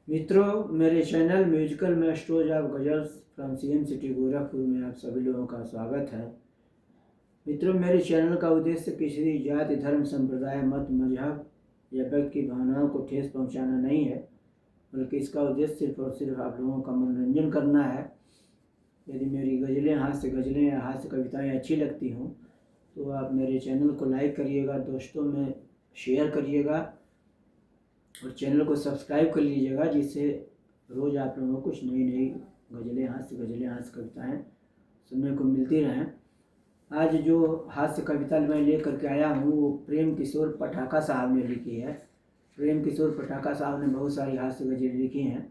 मित्रों, मेरे channel musical masters of ghazals from CM city Gorakhpur में आप सभी लोगों का स्वागत है। मित्रों, मेरे चैनल का उद्देश्य किसी भी जाति, धर्म, संप्रदाय, मत, मजहब या व्यक्ति की भावनाओं को ठेस पहुंचाना नहीं है, बल्कि इसका उद्देश्य सिर्फ और सिर्फ आप लोगों का मनोरंजन करना है। यदि मेरी गज़लें, हास्य गज़लें या हास्य कविताएँ अच्छी लगती हों तो आप मेरे चैनल को लाइक करिएगा, दोस्तों में शेयर करिएगा और चैनल को सब्सक्राइब कर लीजिएगा, जिससे रोज़ आप लोगों को कुछ नई नई गज़लें, हास्य कविताएँ सुनने को मिलती रहें। आज जो हास्य कविता मैं लेकर के आया हूँ वो प्रेम किशोर पटाखा साहब ने लिखी है। प्रेम किशोर पटाखा साहब ने बहुत सारी हास्य गज़लें लिखी हैं,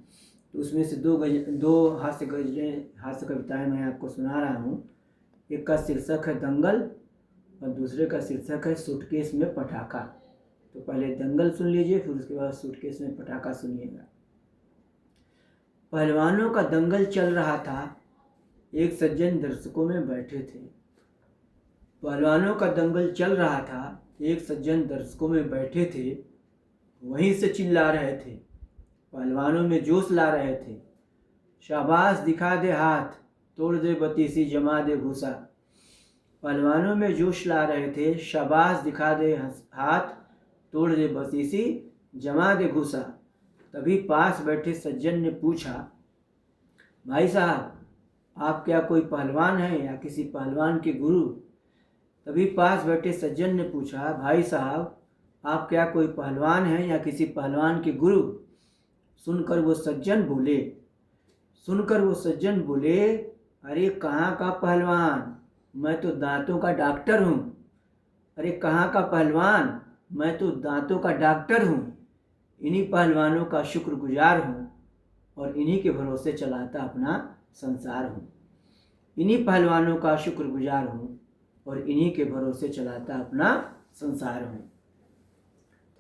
तो उसमें से दो हास्य कविताएँ मैं आपको सुना रहा हूँ। एक का शीर्षक है दंगल और दूसरे का शीर्षक है सूटकेस में पटाखा। तो पहले दंगल सुन लीजिए, फिर उसके बाद सूटकेस में पटाखा सुनिएगा। पहलवानों का दंगल चल रहा था, एक सज्जन दर्शकों में बैठे थे। पहलवानों का दंगल चल रहा था, एक सज्जन दर्शकों में बैठे थे। वहीं से चिल्ला रहे थे, पहलवानों में जोश ला रहे थे। शाबाश दिखा दे हाथ, तोड़ दे बतीसी, जमा दे घूसा। पहलवानों में जोश ला रहे थे, शाबाश दिखा दे हाथ, तोड़ दे बतीसी, जमा दे घूसा। तभी पास बैठे सज्जन ने पूछा, भाई साहब आप क्या कोई पहलवान हैं या किसी पहलवान के गुरु? तभी पास बैठे सज्जन ने पूछा, भाई साहब आप क्या कोई पहलवान हैं या किसी पहलवान के गुरु? सुनकर वो सज्जन बोले, अरे कहाँ का पहलवान, मैं तो दांतों का डॉक्टर हूँ। अरे कहाँ का पहलवान, मैं तो दांतों का डॉक्टर हूँ। इन्हीं पहलवानों का शुक्रगुजार हूँ और इन्हीं के भरोसे चलाता अपना संसार हूँ। इन्हीं पहलवानों का शुक्रगुजार हूँ और इन्हीं के भरोसे चलाता अपना संसार हूँ।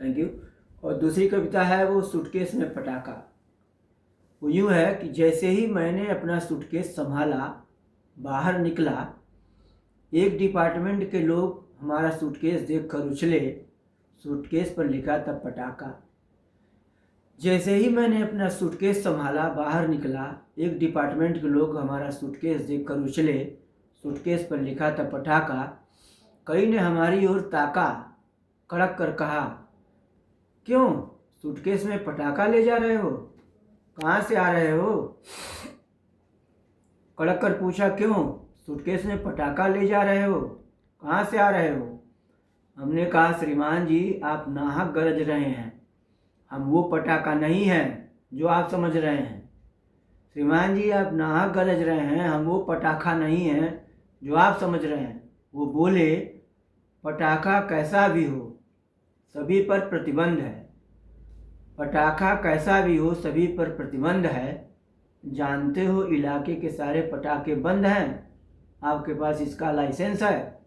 Thank you. और दूसरी कविता है वो सूटकेस में पटाखा। वो यूँ है कि जैसे ही मैंने अपना सूटकेस संभाला, बाहर निकला, एक डिपार्टमेंट के लोग हमारा सूटकेस देखकर उछले। सूटकेस पर लिखा था पटाखा। जैसे ही मैंने अपना सूटकेस संभाला, बाहर निकला, एक डिपार्टमेंट के लोग हमारा सूटकेस देखकर उछले। सूटकेस पर लिखा था पटाखा। कई ने हमारी ओर ताका, कड़क कर कहा, क्यों सूटकेस में पटाखा ले जा रहे हो, कहाँ से आ रहे हो? कड़क कर पूछा, क्यों सूटकेस में पटाखा ले जा रहे हो, कहाँ से आ रहे हो? हमने कहा, श्रीमान जी आप नाहक गरज रहे हैं, हम वो पटाखा नहीं हैं जो आप समझ रहे हैं। श्रीमान जी आप नाहक गरज रहे हैं, हम वो पटाखा नहीं हैं जो आप समझ रहे हैं। वो बोले, पटाखा कैसा भी हो सभी पर प्रतिबंध है। पटाखा कैसा भी हो सभी पर प्रतिबंध है। जानते हो इलाके के सारे पटाखे बंद हैं, आपके पास इसका लाइसेंस है?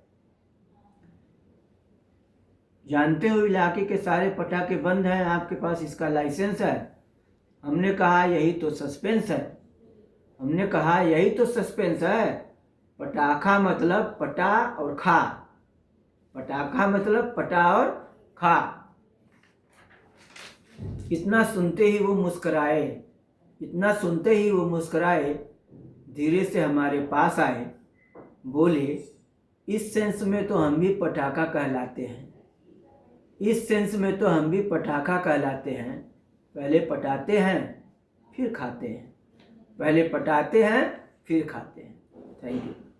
जानते हो इलाके के सारे पटाखे बंद हैं, आपके पास इसका लाइसेंस है? हमने कहा यही तो सस्पेंस है। पटाखा मतलब पटा और खा। पटाखा मतलब पटा और खा। इतना सुनते ही वो मुस्कुराए, धीरे से हमारे पास आए। बोले, इस सेंस में तो हम भी पटाखा कहलाते हैं। पहले पटाते हैं फिर खाते हैं। Thank you.